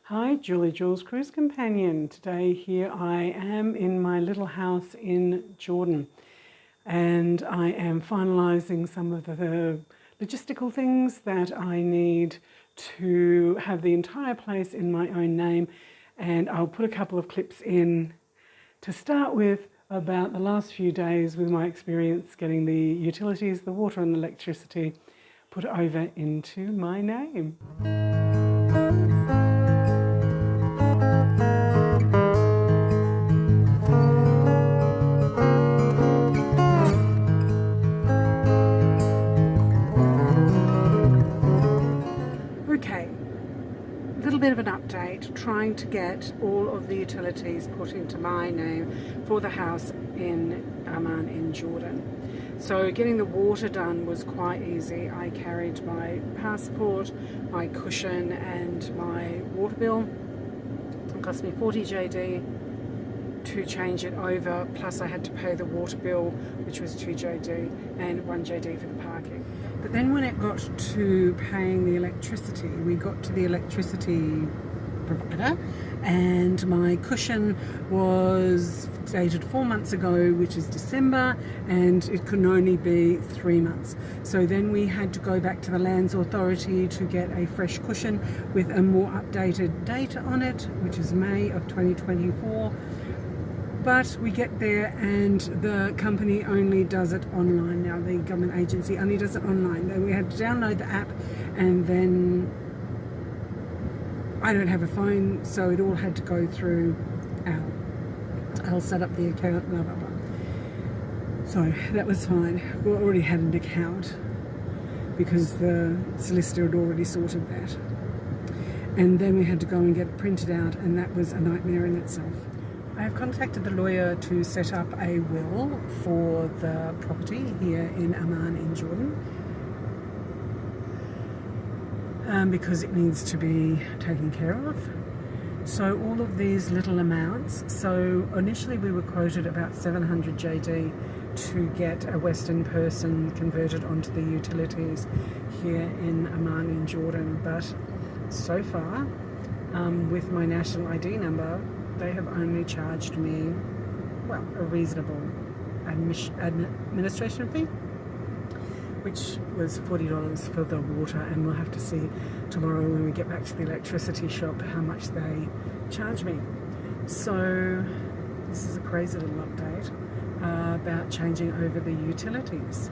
Hi, Julie Jules Cruise Companion. Today here I am in my little house in Jordan, and I am finalising some of the logistical things that I need to have the entire place in my own name, and I'll put a couple of clips in to start with about the last few days with my experience getting the utilities, the water and electricity put over into my name. Okay, a little bit of an update, trying to get all of the utilities put into my name for the house in Amman in Jordan. So getting the water done was quite easy. I carried my passport, my cushion and my water bill. It cost me 40 JD to change it over, plus I had to pay the water bill, which was 2 JD and 1 JD for the parking. But then when it got to paying the electricity, we got to the electricity provider, and my cushion was dated 4 months ago, which is December, and it could only be 3 months. So then we had to go back to the Lands Authority to get a fresh cushion with a more updated date on it, which is May of 2024. But we get there and the company only does it online now. The government agency only does it online. Then we had to download the app, and then I don't have a phone, so it all had to go through I'll set up the account, blah, blah, blah. So that was fine. We already had an account because the solicitor had already sorted that. And then we had to go and get it printed out, and that was a nightmare in itself. I have contacted the lawyer to set up a will for the property here in Amman in Jordan, because it needs to be taken care of. So all of these little amounts, so initially we were quoted about 700 JD to get a Western person converted onto the utilities here in Amman in Jordan, but so far with my national ID number, they have only charged me, well, a reasonable administration fee, which was $40 for the water, and we'll have to see tomorrow when we get back to the electricity shop how much they charge me. So this is a crazy little update about changing over the utilities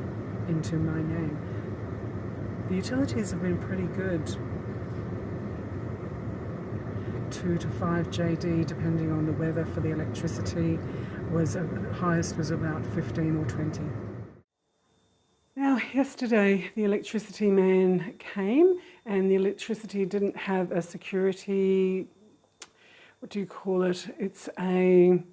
into my name. The utilities have been pretty good. 2 to 5 JD depending on the weather for the electricity. Was the highest was about 15 or 20. Now yesterday the electricity man came, and the electricity didn't have a security, what do you call it? It's a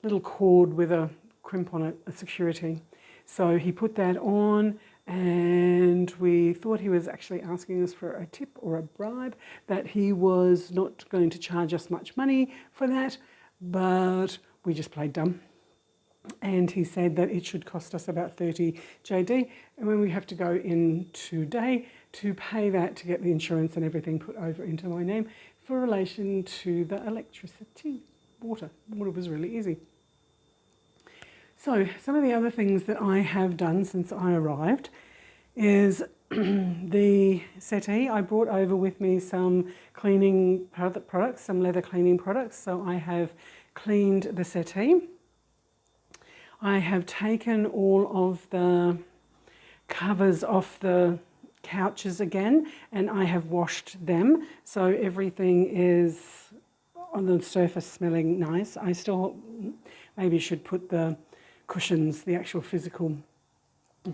little cord with a crimp on it, a security. So he put that on, and we thought he was actually asking us for a tip or a bribe, that he was not going to charge us much money for that, but we just played dumb. And he said that it should cost us about 30 JD, and when we have to go in today to pay that to get the insurance and everything put over into my name for relation to the electricity. Water was really easy. So some of the other things that I have done since I arrived is the settee. I brought over with me some cleaning products, some leather cleaning products. So I have cleaned the settee. I have taken all of the covers off the couches again, and I have washed them. So everything is on the surface smelling nice. I still maybe should put the cushions, the actual physical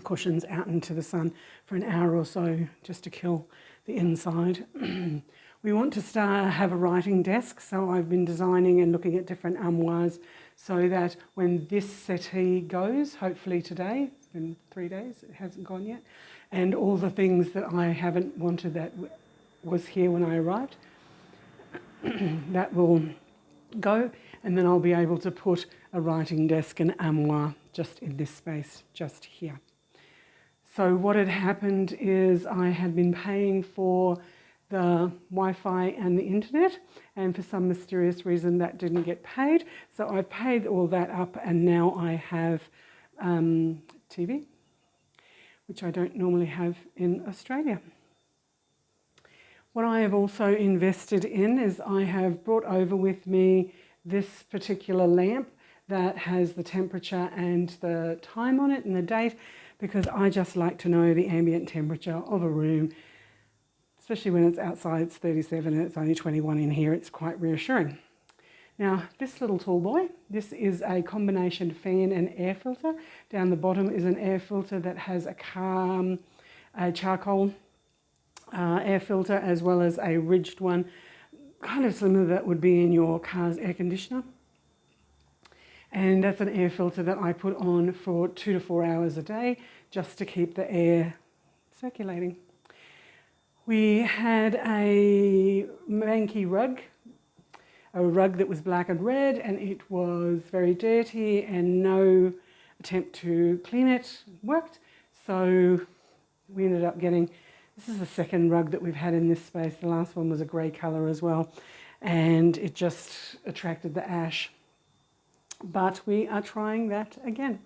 cushions, out into the sun for an hour or so just to kill the inside. We want to have a writing desk, so I've been designing and looking at different armoires so that when this settee goes, hopefully today, it's been 3 days, it hasn't gone yet, and all the things that I haven't wanted that was here when I arrived, that will go, and then I'll be able to put a writing desk and armoire just in this space, just here. So what had happened is I had been paying for the Wi-Fi and the internet, and for some mysterious reason that didn't get paid. So I've paid all that up, and now I have TV, which I don't normally have in Australia. What I have also invested in is I have brought over with me this particular lamp that has the temperature and the time on it and the date, because I just like to know the ambient temperature of a room, especially when it's outside, it's 37 and it's only 21 in here. It's quite reassuring. Now, this little tool boy, this is a combination fan and air filter. Down the bottom is an air filter that has a charcoal air filter, as well as a ridged one, kind of similar that would be in your car's air conditioner. And that's an air filter that I put on for 2 to 4 hours a day, just to keep the air circulating. We had a manky rug, a rug that was black and red, and it was very dirty, and no attempt to clean it worked. So we ended up getting, this is the second rug that we've had in this space. The last one was a grey colour as well, and it just attracted the ash. But we are trying that again.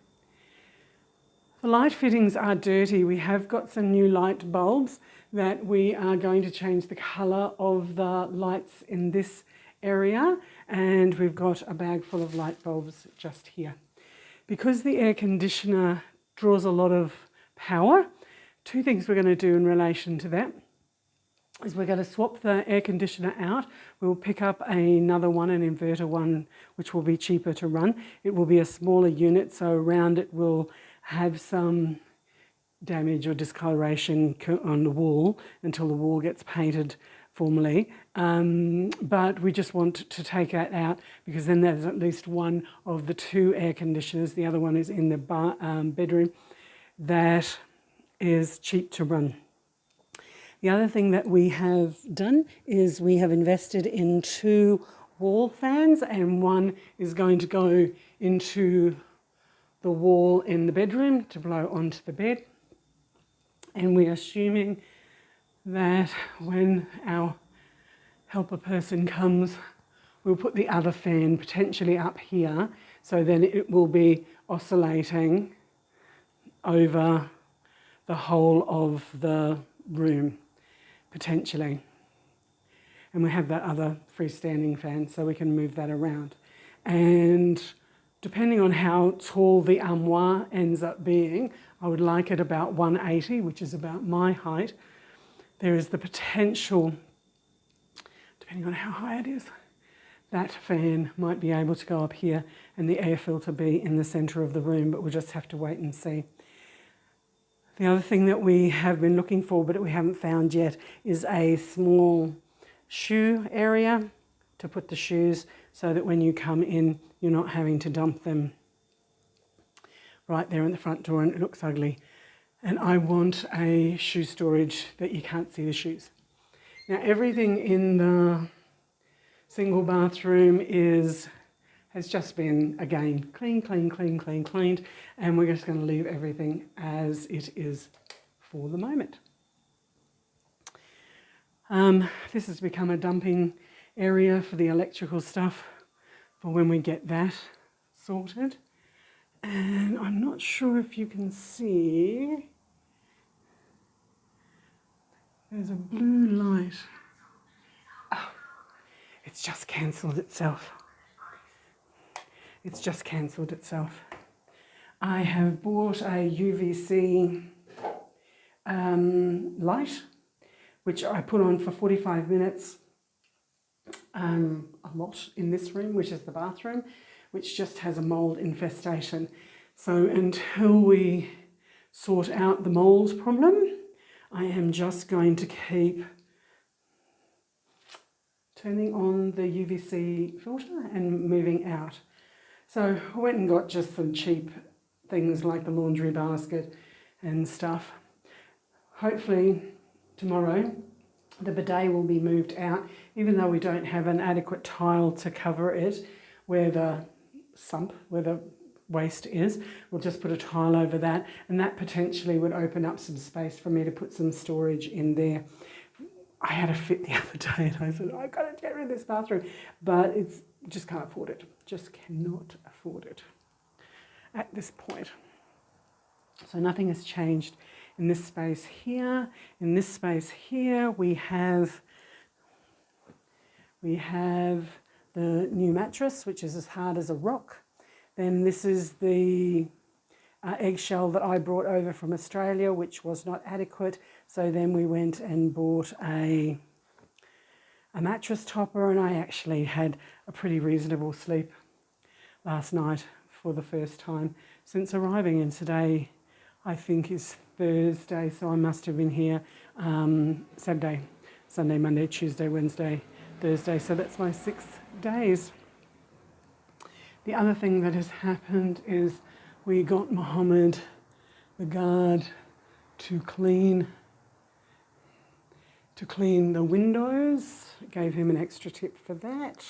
The light fittings are dirty. We have got some new light bulbs that we are going to change the colour of the lights in this area, and we've got a bag full of light bulbs just here. Because the air conditioner draws a lot of power, two things we're going to do in relation to that is we're going to swap the air conditioner out. We'll pick up another one, an inverter one, which will be cheaper to run. It will be a smaller unit, so around it will have some damage or discoloration on the wall until the wall gets painted formally. But we just want to take that out, because then there's at least one of the two air conditioners, the other one is in the bedroom, that is cheap to run. The other thing that we have done is we have invested in 2 wall fans, and one is going to go into the wall in the bedroom to blow onto the bed. And we're assuming that when our helper person comes, we'll put the other fan potentially up here, so then it will be oscillating over the whole of the room, potentially. And we have that other freestanding fan, so we can move that around. And depending on how tall the armoire ends up being, I would like it about 180, which is about my height. There is the potential, depending on how high it is, that fan might be able to go up here and the air filter be in the centre of the room, but we'll just have to wait and see. The other thing that we have been looking for, but we haven't found yet, is a small shoe area to put the shoes, so that when you come in, you're not having to dump them right there in the front door and it looks ugly. And I want a shoe storage that you can't see the shoes. Now, everything in the single bathroom has just been, again, cleaned, and we're just going to leave everything as it is for the moment. This has become a dumping area for the electrical stuff for when we get that sorted. And I'm not sure if you can see, there's a blue light. Oh, it's just cancelled itself. It's just cancelled itself. I have bought a UVC light, which I put on for 45 minutes a lot in this room, which is the bathroom, which just has a mould infestation. So until we sort out the mould problem, I am just going to keep turning on the UVC filter and moving out. So I went and got just some cheap things like the laundry basket and stuff. Hopefully tomorrow the bidet will be moved out, even though we don't have an adequate tile to cover it where the sump, where the waste is. We'll just put a tile over that, and that potentially would open up some space for me to put some storage in there. I had a fit the other day and I said, I've got to get rid of this bathroom. But it's just can't afford it. Just cannot afford it at this point. So nothing has changed in this space here. In this space here, we have the new mattress, which is as hard as a rock. Then this is the eggshell that I brought over from Australia, which was not adequate. So then we went and bought a mattress topper, and I actually had a pretty reasonable sleep last night for the first time since arriving. And today, I think, is Thursday, so I must have been here Saturday, Sunday, Monday, Tuesday, Wednesday, Thursday. So that's my 6 days. The other thing that has happened is we got Mohammed, the guard, to clean the windows. Gave him an extra tip for that.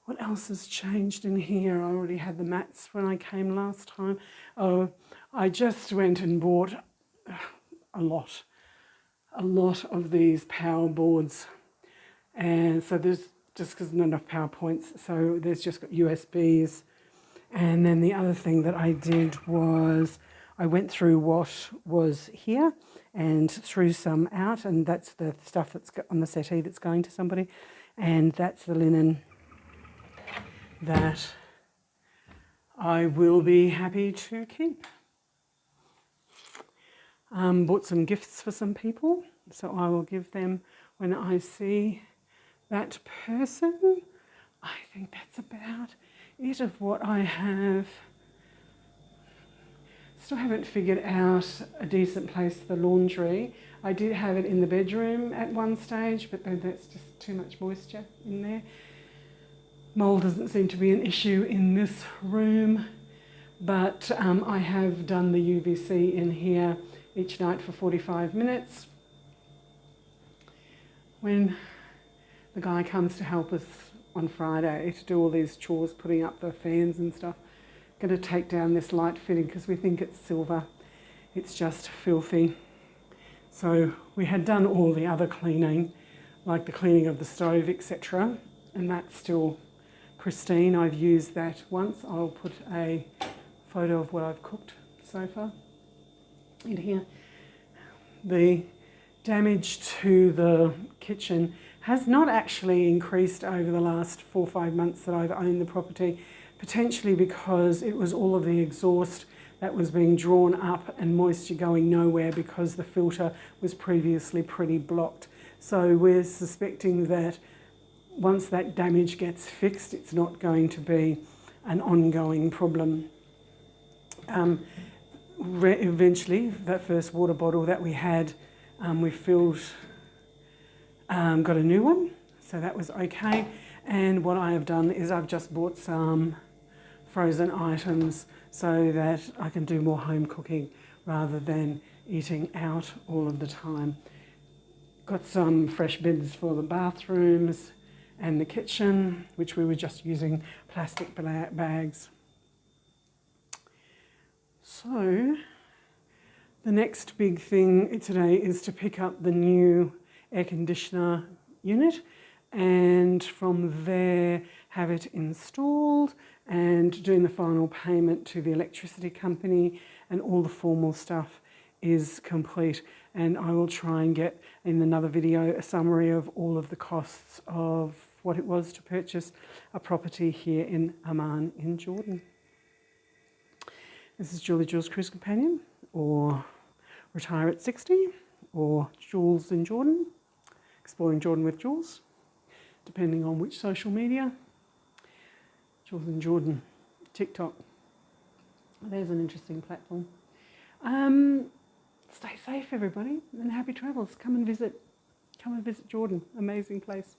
What else has changed in here? I already had the mats when I came last time. Oh, I just went and bought a lot of these power boards. And so there's just because not enough power points, so there's just got USBs. And then the other thing that I did was I went through what was here and threw some out, and that's the stuff that's on the settee that's going to somebody, and that's the linen that I will be happy to keep. Bought some gifts for some people, so I will give them when I see that person. I think that's about it of what I have. Still haven't figured out a decent place for the laundry. I did have it in the bedroom at one stage, but then that's just too much moisture in there. Mold doesn't seem to be an issue in this room, but I have done the UVC in here each night for 45 minutes. When the guy comes to help us on Friday to do all these chores, putting up the fans and stuff, going to take down this light fitting because we think it's silver. It's just filthy. So we had done all the other cleaning, like the cleaning of the stove, etc., and that's still pristine. I've used that once. I'll put a photo of what I've cooked so far in here. The damage to the kitchen has not actually increased over the last 4 or 5 months that I've owned the property, potentially because it was all of the exhaust that was being drawn up and moisture going nowhere because the filter was previously pretty blocked. So we're suspecting that once that damage gets fixed, it's not going to be an ongoing problem. Eventually, that first water bottle that we had, we filled, got a new one, so that was okay. And what I have done is I've just bought some frozen items so that I can do more home cooking rather than eating out all of the time. Got some fresh beds for the bathrooms and the kitchen, which we were just using plastic bags. So the next big thing today is to pick up the new air conditioner unit and from there have it installed and doing the final payment to the electricity company, and all the formal stuff is complete. And I will try and get in another video a summary of all of the costs of what it was to purchase a property here in Amman in Jordan. This is Julie Jules Cruise Companion, or Retire at 60, or Jules in Jordan, Exploring Jordan with Jules, depending on which social media. Jules in Jordan, TikTok. There's an interesting platform. Stay safe, everybody, and happy travels. Come and visit Jordan. Amazing place.